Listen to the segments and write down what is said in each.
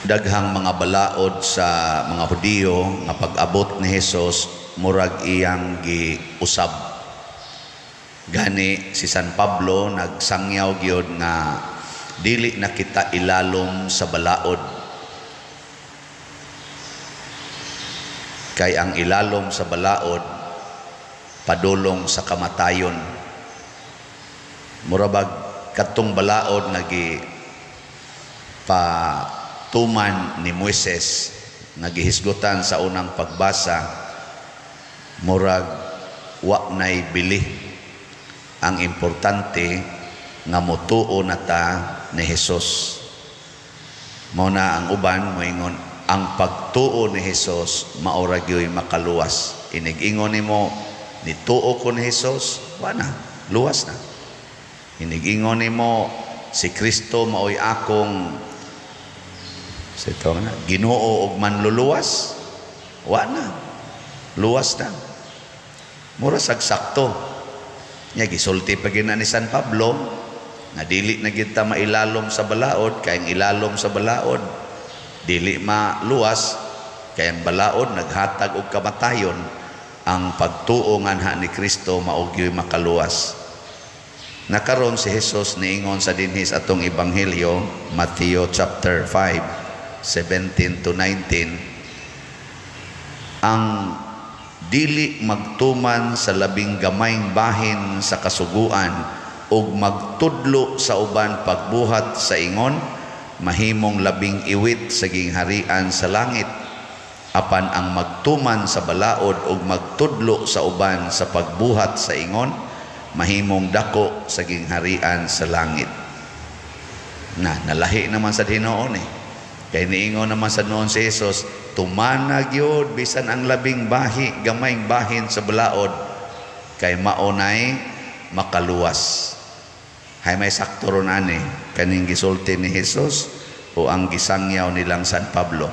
daghang mga balaod sa mga Hudiyo nga pag-abot ni Hesus murag iyang giusab. Gani si San Pablo nagsangyaw gyud nga dili na kita ilalom sa balaod, kay ang ilalom sa balaod padulong sa kamatayon. Murabag katong balaod nga patuman ni Moises nga gihisgutan sa unang pagbasa, murag wa nay bili. Ang importante nga motuo na ta ni Hesus. Mao na ang uban moingon ang pagtuo ni Hesus maura gyoy makaluwas. Inig-ingon nimo nituo ko ni Hesus, wa na, luwas na. Inig-ingon nimo si Kristo maoy akong Ginoo og manluluwas, wa na, luwas na. Mura sagsakto. Nya gisulti pa gina ni San Pablo nga dili na kita mailalom sa balaod, kay ang ilalom sa balaod dili maluwas, kay ang balaod naghatag og kamatayon. Ang pagtuo nganha ni Kristo mao gyoy makaluwas. Nakaron si Hesus niingon sa dinhis atong ebanghelyo, Mateo chapter 5:17 to 19, ang dili magtuman sa labing gamayng bahin sa kasuguan ug magtudlo sa uban pagbuhat sa ingon, mahimong labing iwit sa gingharian sa langit. Apan ang magtuman sa balaod ug magtudlo sa uban sa pagbuhat sa ingon, mahimong dako sa gingharian sa langit. Nalahi naman sa Ginoo ni. Kay niingon naman sa noon si Jesus, tumanag yun bisan ang labing gamayng bahin sa balaod, kay maunay makaluwas. Hay may sakto ron ani kaning gisulti ni Jesus o ang gisangyaw nilang San Pablo.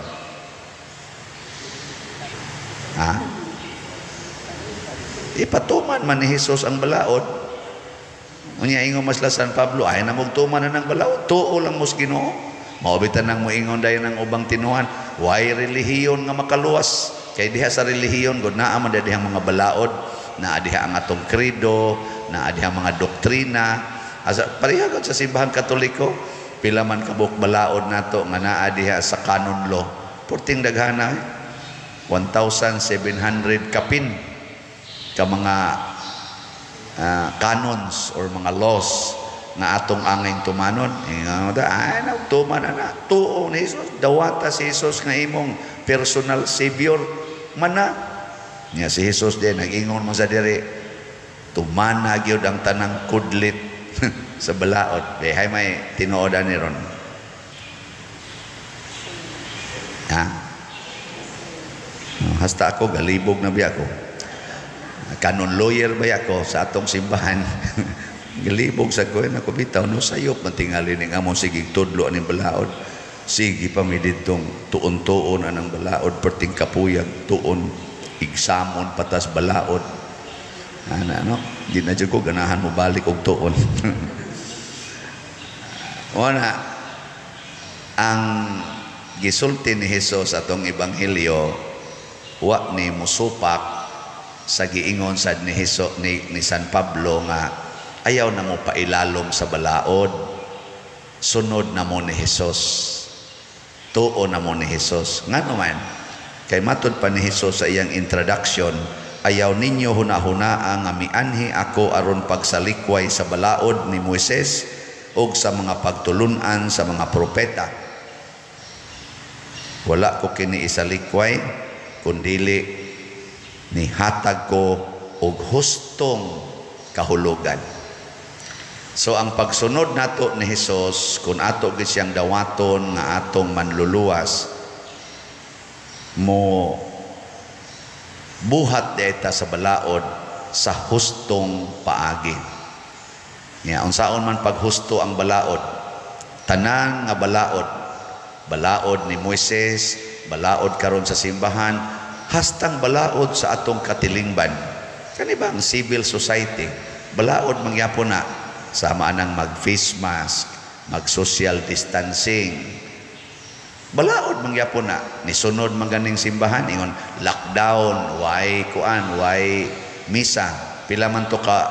Ipatuman man ni Jesus ang balaod. Unya ingon mas la San Pablo, ay namog tuman na ng balaod, tuo lang mos Ginoo. Maubitan nang moingon dayon ng ubang tinuhan, way relihiyon nga makaluwas. Kay diha sa relihiyon gud naa man dihang mga balaod, naa diha ang atong credo, naa diha mga doktrina. Asa pareha gud sa simbahan Katoliko, pila man kabuk balaod nato nga naa diha sa canon law. Purting daghana 1,700 kapin ka mga canons or mga laws nga atong angay tumanon. Ay nagtuman na tuo ni Jesus, dawata si Jesus nga imong personal savior mana niya. Si Jesus din nag-ingon mo sa diri, tumanag yun ang tanang kudlit sa balaod. Hay may tinuodan ni ron. Hasta ako galibog na biya ko, canon lawyer ba ako sa atong simbahan. Galibog sa ko na ko bitaw no sayop matingali ning amon sige tudlo aning balaod, sige pa mi ditong tuon-tuon anang balaod, perting kapuyag tuon igsamon patas balaod. No di na jud ko ganahan mo balik og tuon. Wala ang gisulti ni Jesus atong ebanghelyo, wa ni musupak sa giingon sad ni Hesus ni San Pablo nga ayaw na mo pailalom sa balaod, sunod na mo ni Jesus, tuo na mo ni Jesus. Nga naman, kay matod pa ni Jesus sa iyang introduction, ayaw ninyo hunahuna nga mianhi ako aron pagsalikway sa balaod ni Moises o sa mga pagtulunan sa mga propeta. Wala ko kini isalikway, kundili ni hatag ko og hustong kahulugan. So ang pagsunod nato ni Jesus, kung ato gid siyang dawaton nga atong manluluwas, mo buhat deta sa balaod sa hustong paagi. Unsaon man paghusto ang balaod, tanan nga balaod ni Moises, balaod karon sa simbahan, hastang balaod sa atong katilingban. Kani ba ang civil society, balaod mangyapon na. Sama nang mag-face mask, mag-social distancing. Balaod mangyapon na nisunod maganing simbahan ingon lockdown, why kuan, why misa. Pila man to ka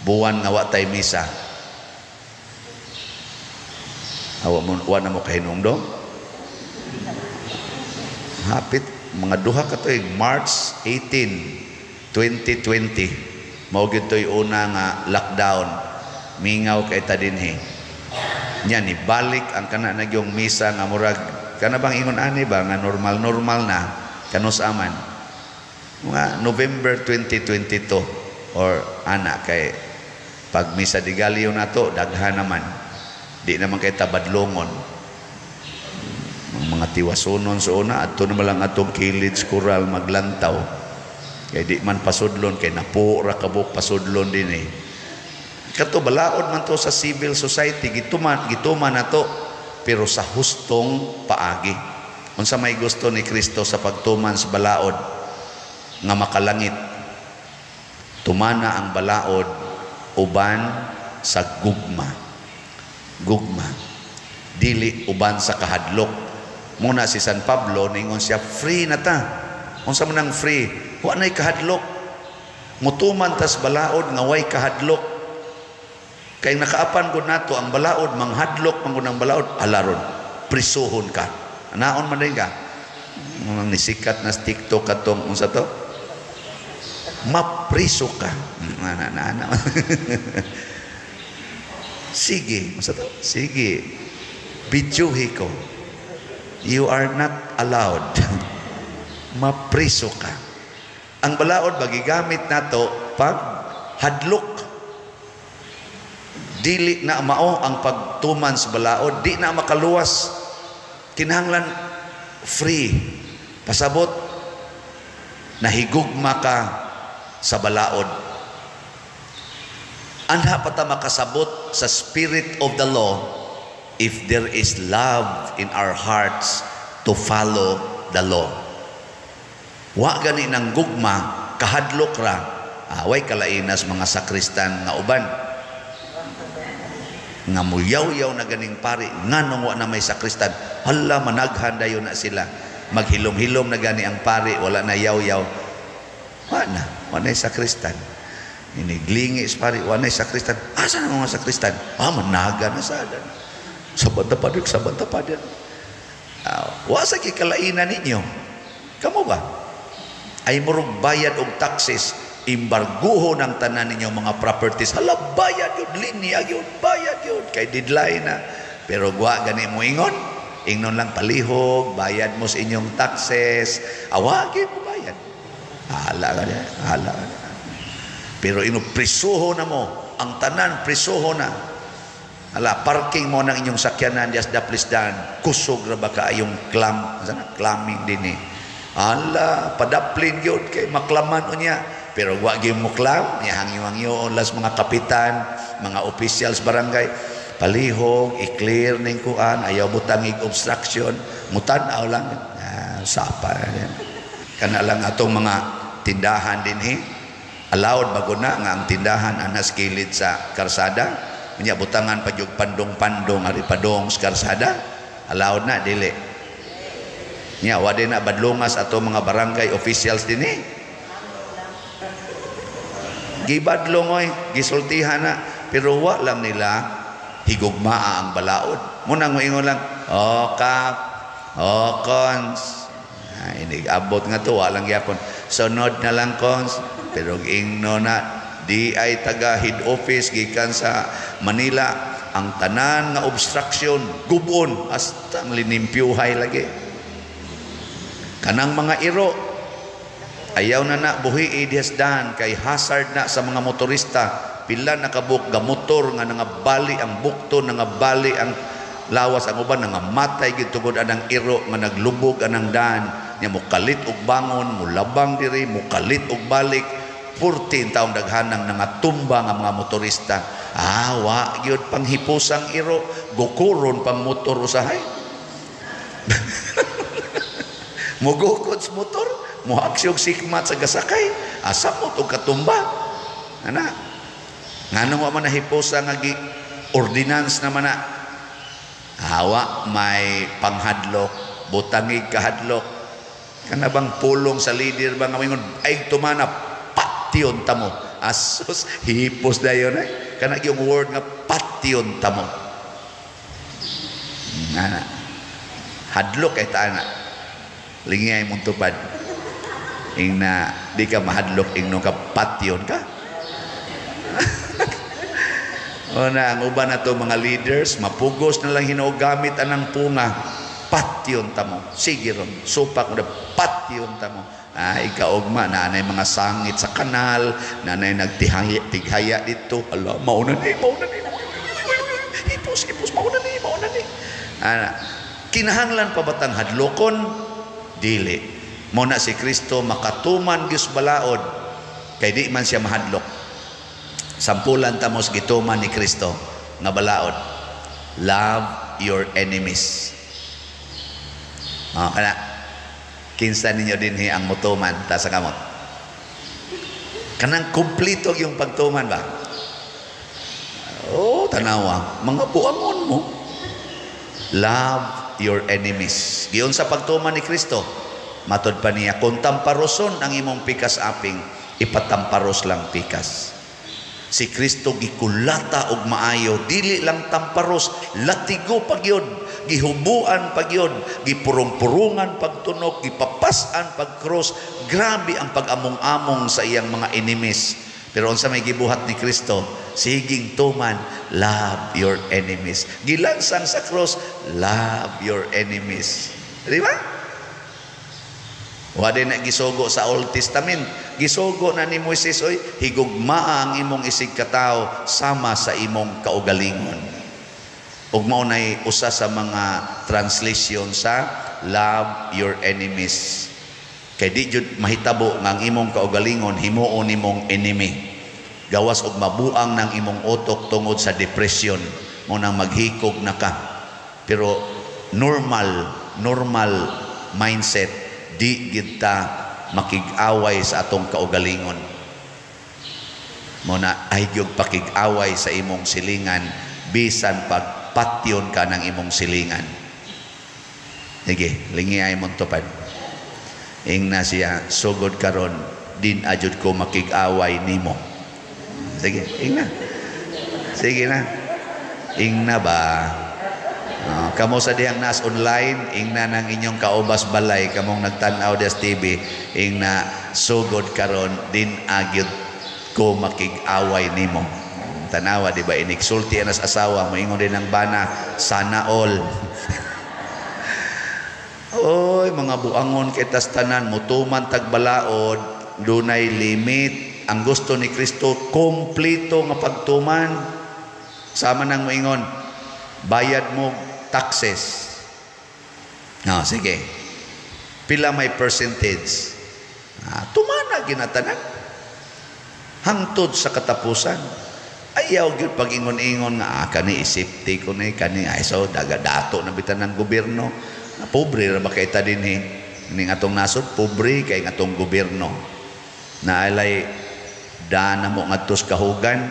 buwan nga wa tay misa. Wa na mo kahinungdong. Hapit mga duha ka tuig March 18, 2020. Mao gyud toy una nga lockdown. Mingaw kay ta dinhi. Nya ni balik ang kana nagyong misa nga murag kana bang ingon ani ba nga normal na kanus aman mga November 2022 or ana kay pag misa di Galio nato daghan naman di naman kay tabadlongon mga tiwasunon sa una adto na lang atong kilid coral maglantaw kay di man pasudlon kay napura kabuk pasudlon dinhi. Kato balaod man to sa civil society gituman nato pero sa hustong paagi. Unsa may gusto ni Kristo sa pagtuman sa balaod nga makalangit. Tumana ang balaod uban sa gugma. Gugma. Dili uban sa kahadlok. Muna si San Pablo ningon siya free na ta. Unsa man ang free? Wa nay kahadlok. Mutuman tas balaod nga way kahadlok. Kaya nakaapan ko nato ang balaod, manghadlok man ang balaod, alaron, prisuhon ka. Naon man rin ka. Mga nisikat na TikTok katong, unsa to? Mapriso ka. Sige, unsa to? Sige. Bidyuhi ko. You are not allowed. Mapriso ka. Ang balaod, magigamit nato pag hadlok. Dili na mao ang pagtuman sa balaod, di na makaluwas. Kinahanglan free. Pasabot nahigugma ka sa balaod. Anha pa ta makasabot sa spirit of the law if there is love in our hearts to follow the law. Wa gani nang gugma kahadlok ra. Way kalainas mga sakristan nga uban. Nga muyaw-yaw na ganing pari nganong wa na may sakristan hala managhan dayon na sila maghilom-hilom na gani ang pari wala na yaw-yaw wa na sakristan iniglingi is pari wa na sakristan asa na mga sakristan managa na sada sabat tapadan wa sa kikalainan ninyo kamo ba ay murug bayad og taxes imbarguho ng tanan ninyo mga properties hala bayad yun linya yun bayad yun kay deadline na pero gwa gani mo ingnon lang palihog bayad mo sa inyong taxes awagin mo bayad hala pero prisuho na mo ang tanan prisuho na hala parking mo ng inyong sakyanan dias daplisdan kusog ra ba kaayong clamming din hala padaplin yun kay maklaman o niya pero wa gyud mo klam niya hangyo las mga kapitan mga officials barangay palihog i-clear ning kuan ayaw butangig obstruction mutanaw lang sapa kana lang atong mga tindahan dinhi allowed baguna nga ang tindahan anas kilid sa karsada nya butangan pa jud pandong-pandong ari padong sa karsada allowed na dili nya wa na badlungas ato mga barangay officials dinhi gibadlong gisultihan na pero wa lang nila higugmaa ang balaod muna mo ingon lang kap cons ini abot nga to wa lang yapon sunod na lang cons pero ingno na di ay taga head office gikan sa Manila ang tanan nga obstruction gubon hasta ang linimpyuhay lagi kanang mga iro ayaw na buhi idesdan kay hazard na sa mga motorista pila nakabuk ga motor nga nangabali ang bukto nangabali ang lawas ang uban nangamatay gid tungod anang iro nga naglubog anang daan nya mukalit og bangon mulabang diri mukalit og balik 14 taong daghanang nangatumba nga mga motorista wa gyud panghipusang iro gukuron pang motor usahay mugukod sa motor muhaksyog sikmat sa gasakay asamot og katumba nganong wa man nahiposa nga ordinance naman na Hawa may panghadlok, butangig kahadlok. Kana bang pulong sa leader ba nga mingon ay tumana pation tamo. Asus hipos dayon ay. Kana yung word nga pation tamo. Ana. Hadlok kay taana. Lingay mong tupad. Ing na di ka mahadlok ing nung ka pation ka. O na, ang uban na to mga leaders, mapugos na lang hinogamit anang punga. Patyon tamo. Sige ron. Supak mo na patyon tamo. Ikaugma, nanay mga sangit sa kanal, nanay nagtighaya dito. Ala, mauna ni. Hipos, mauna ni. Kinahanglan pa batang hadlokon? Dili. Muna si Kristo makatuman Diyos balaod, kay di man siya mahadlok. Sampulan tamos gituman ni Kristo nga balaod. Love your enemies. Kana kinsa ninyo dinhi ang mutuman ta sa kamot. Kanang kumplito yung pagtuman ba? Tanawa, mga buangon mo. Love your enemies. Giyon sa pagtuman ni Kristo, matod pa niya, kung tamparoson ang imong pikas aping, ipatamparos lang pikas. Si Kristo gikulata og maayo, dili lang tamparos, latigo pagyod, gihubuan pagyod, gipurong-purungan pagtunok, gipapasan pagkrus. Grabe ang pag-among-among sa iyang mga enemies. Pero unsa may gibuhat ni Kristo, siging tuman, love your enemies. Gilansang sa cross, love your enemies. Di ba? Wala na gisogo sa Old Testament. Gisogo na ni Moises, oy, higugmaa ang imong isig katao sama sa imong kaugalingon. Ug mao nay usa sa mga translation sa love your enemies. Kay di jud mahitabo nga ang imong kaugalingon himuon nimong enemy. Gawas og mabuang ng imong utok tungod sa depression, mo nang maghikog na ka. Pero normal mindset, di kita makig-away sa atong kaugalingon. Muna ay gyud pakig-away sa imong silingan bisan pagpatyon ka ng imong silingan. Sige, lingiyay mong tupad. Ing na siya sugod karon din ajud ko makig-away nimo. Sige, ing na. Sige na. Ing na ba? Kamo sa dihang nas online, ing na ng inyong kaubas balay, kamong nagtanaw des TV, ing na sugod karon din agyud ko makig-away nimo. Tanawa di ba iniksulti anas asawa mo ingon din ang bana, sana all. Oy mga buangon kitas tanan, mutuman tagbalaod, dunay limit. Ang gusto ni Kristo kompleto nga pagtuman. Sama nang moingon, bayad mo taxes. Sige. Pila may percentage? Tumana ginatanan. Hangtod sa katapusan. Ayaw gyud pag-ingon-ingon nga kani isipti ko ni kani so daga-dato na bitan ng gobyerno. Pobre ra ba kay ta dinhi? Ning atong nasod pobre kay atong gobyerno. Naalay dana mo ngadtos kahugan.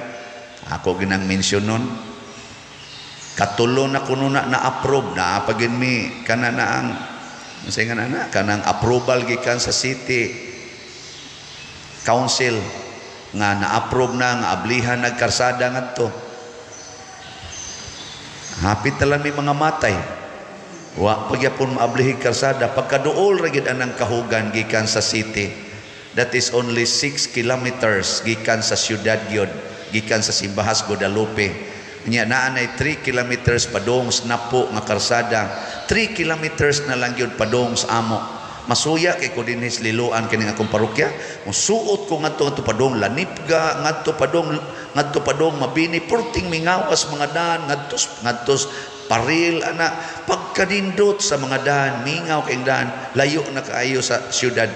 Ako ginang mention nun. Katulo na kuno na approve na pagin mi kana na ang say nga na kanang approval gikan sa city council nga na-approve na nga ablihan nagkarsada ngadto. Hapit na lang may mga matay. Wa pagyapon maablihig karsada pagkaduol ra gid anang kahugan gikan sa city. That is only 6 kilometers gikan sa syudad gyud, gikan sa Simbahas Guadalupe. Nya naanay 3 kilometers padong sa napo nga karsada. 3 kilometers na lang yun padong sa amo. Masuya kay ko dinis liluan kining akong parokya. Musuot ko ngadto padong Lanipga, ngadto padong Mabini, purting mingawas mga daan ngadtos paril ana pagkanindot sa mga daan, mingaw kay daan, layo na kaayo sa syudad.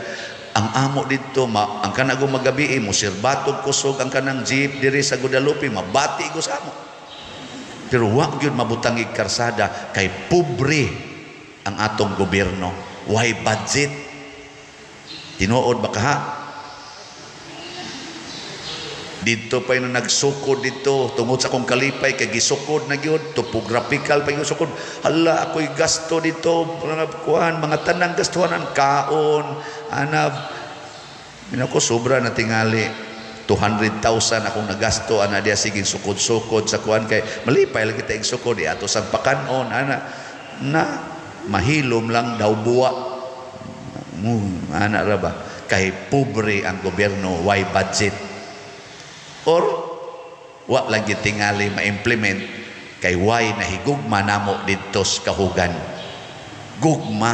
Ang amo dito, ang kanang magabi mo sirbatog kusog ang kanang jeep diri sa Guadalupe, mabati ko sa amo. Pero wag yun mabutangig karsada kay pobre ang atong gobyerno. Why budget? Tinuod ba ka ha? Dito pa yung nagsukod dito tungod sa kong kalipay kay gisukod na gyud, topographical pa yung sukod. Hala, ako'y gasto dito, mga tanang gastuhan ang kaon, ko sobra na tingali 200,000 akong nagasto dia siging sukod-sukod sa kuan kay malipay lagi tayong sukod ato sang pakanon na mahilom lang daw buwa ra ba kay pobre ang gobyerno, why budget or wa lagi tingali ma-implement kay why nahigugma namo dito sa kahugan. Gugma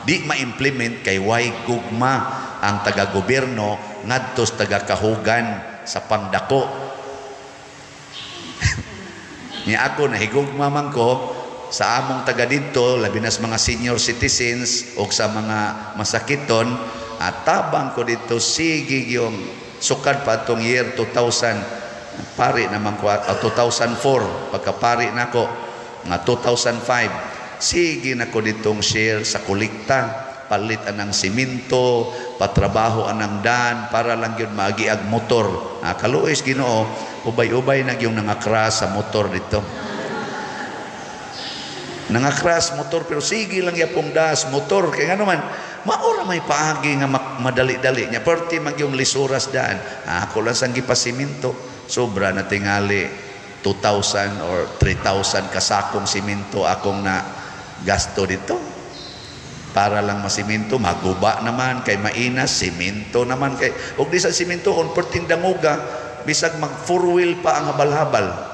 di ma-implement kay why gugma ang taga-gobyerno ngadto sa taga-kahugan sa pangdako. Niya ako nahigugma man ko sa among taga dito, labi na sa mga senior citizens o sa mga masakiton, at tabang ko dito sige yung sukad pa itong year 2000 pari naman ko 2004 pagkapari na ko nga 2005 sige na ko ditong share sa kolekta, palit anang simento, patrabaho anang dan para lang yun maagiag motor. Kaluoy Ginoo, ubay-ubay na yung nangakras sa motor dito. Nangakras motor pero sige lang yapong das motor kaya nga naman maura may paagi nga madali-dali niya perti mag yung lisuras daan. Ako lang sang gipasiminto sobra na tingali 2,000 or 3,000 kasakong siminto akong na gasto dito para lang masiminto, maguba naman kay mainas, siminto naman kay og di sa siminto on perting danguga bisag mag four wheel pa ang habal-habal.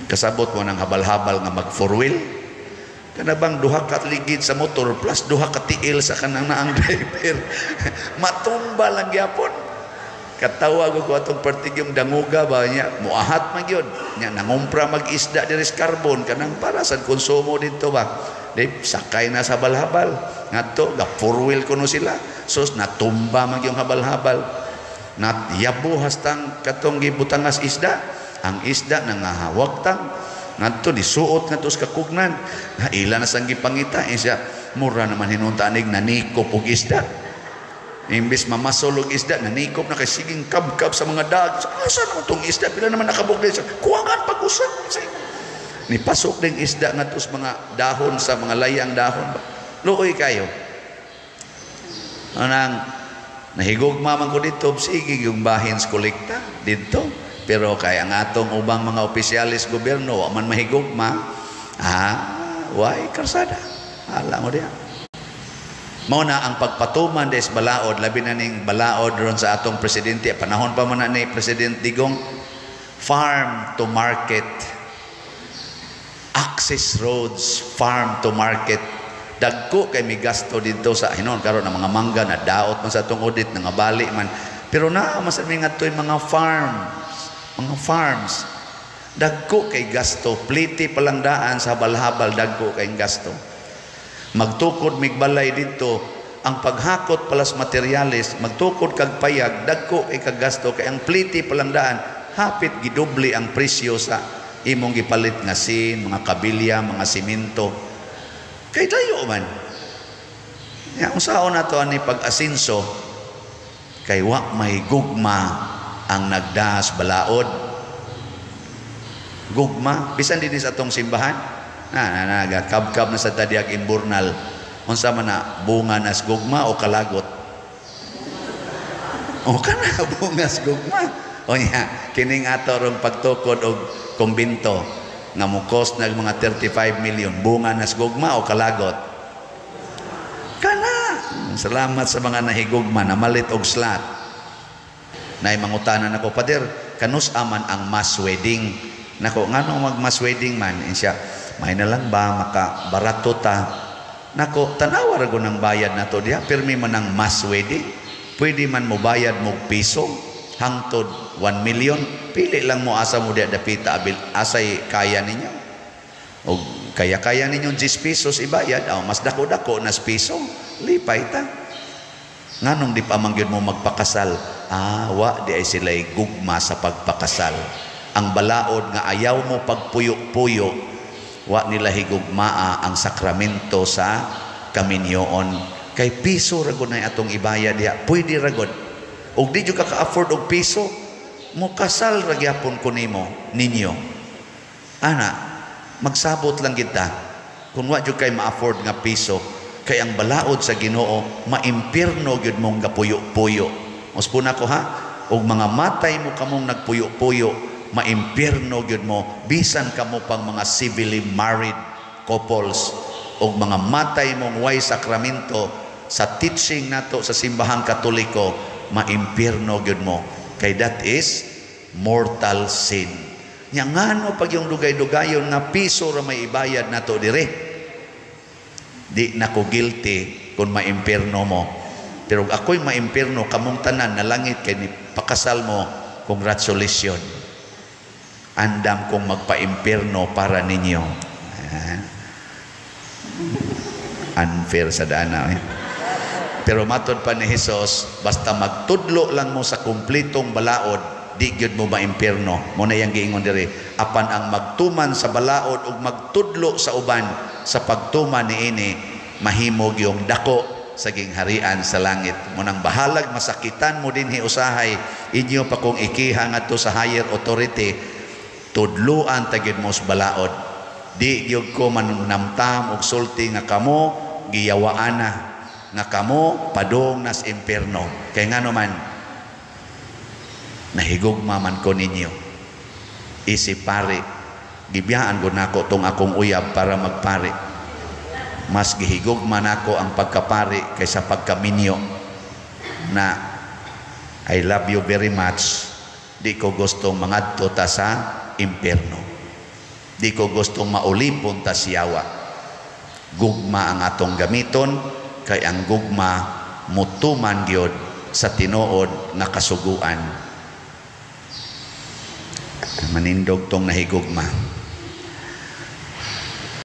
Kasabot mo ng habal-habal nga mag four wheel kana bang duha ka ligid sa motor plus duha ka tiil sa kanang naang driver matumba lang gyapon. Katawag ko atong pertigyong danguga ba niya muahat man gyud nya nangumpra mag-isda diri sa carbon kanang para sa konsumo dito ba di sakay na sa habal-habal ngadto ga four wheel kuno sila sus natumba man yung habal-habal nat yabo hastang katong gibutangas isda ang isda nangahawag tang ngadto disuot ngadto sa kakugnan ila na sang gipangita siya mura naman hinuntanig nanikop og isda imbis mamasolog isda nanikop na kay siging kabkab sa mga dag asa naman tong isda pila naman nakabugay sa kuwangan pag-usap ni pasok ding isda ngadto sa mga dahon sa mga layang dahon luoy kayo anang nahigugma man ko dito sige yung bahin sa kolekta dito. Pero kaya ang atong ubang mga opisyalis gobyerno wa man mahigugma, why karsada? Ala mo diya. Mao na ang pagpatuman des balaod, labi na ning balaod ron sa atong presidente, panahon pa man ni President Digong, farm to market, access roads, farm to market. Dagko kay mi gasto dito sa hinon karon ang mga mangga na daot man sa atong audit nga bali man. Pero naa man sa mga toy mga farms dagko kay gasto pliti palang daan sa habal-habal dagko kay gasto magtukod migbalay dito ang paghakot palas materyales magtukod kag payag dagko kay kag gasto kay ang pliti palang daan hapit gidubli ang presyo sa imong gipalit nga sin mga kabilya mga simento kay dayo man ya unsaon nato ani pag-asinso kay wa may gugma ang nagdas balaod gugma bisan din sa atong simbahan kabkab na sa tadiag imburnal unsa man na bunga nas gugma o kalagot o kana bungas gugma o nya kining ato rong pagtukod og kumbinto nga mukos nag mga 35 million bunga nas gugma o kalagot kana salamat sa mga nahigugma na malit og slot. Nay mangutanan ako, Pader, kanus aman ang mass wedding. Nako, ngano mag mass wedding man? Siya, may na lang ba maka barato ta? Nako, tanawa rago ng bayad na to diya. Pirmi man ang mass wedding. Pwede man mo bayad mo piso hangtod 1 million. Pili lang mo asa mo diya dapita abil asay kaya ninyo. O kaya ninyo 10 pesos ibayad. Mas dako-dako nas piso. Lipay ta. Nganong di pa mangyod mo magpakasal? Wa di ay sila'y gugma sa pagpakasal. Ang balaod nga ayaw mo pagpuyo-puyo, wa nila higugmaa ang sakramento sa kaminyoon. Kay piso ragod na atong ibayad diya. Pwede ragod. Og di ka ka-afford og piso, mukasal ra gyapon ko ninyo. Ana, magsabot lang kita. Kung wa jud kay ma-afford nga piso, kay ang balaod sa Ginoo maimpierno gyud mong gapuyo-puyo. Uspo na ko ha, og mga matay mo kamong nagpuyo-puyo, maimpierno gyud mo bisan kamo pang mga civilly married couples, og mga matay mong way sakramento sa teaching nato sa simbahang Katoliko, maimpierno gyud mo, kay that is mortal sin. Nya ngano pag yung dugay-dugayon nga piso ra may ibayad nato dire, di na ko guilty kung maimpierno mo. Pero ako'y maimpierno, kamong tanan na langit kay ni pakasal mo, congratulations. Andam kong magpaimpierno para ninyo. Unfair sa dana. Pero matod pa ni Jesus, basta magtudlo lang mo sa kumplitong balaod, di gyud mo maimpierno. Muna yang giingon diri, apan ang magtuman sa balaod ug magtudlo sa uban, sa pagtuman niini mahimo gyung dako sa gingharian sa langit. Munang bahalag masakitan mo dinhi usahay, inyo pa kung ikiha ngadto sa higher authority, tudluan ta gyud mo sa balaod. Di gyud ko manamtam og sulti nga kamo giyawaana, nga kamo padong nas impierno. Kay ngano man nahigugma man ko ninyo, isip pare, gibiyaan ko nako tong akong uyab para magpare. Mas gihigugma nako ang pagkapari kaysa pagkaminyo, na I love you very much, di ko gustong mangadto ta sa impierno, di ko gustong maulipon ta siyawa. Gugma ang atong gamiton, kay ang gugma mutuman gyud sa tinuod na kasuguan. Manindog tong nahigugma.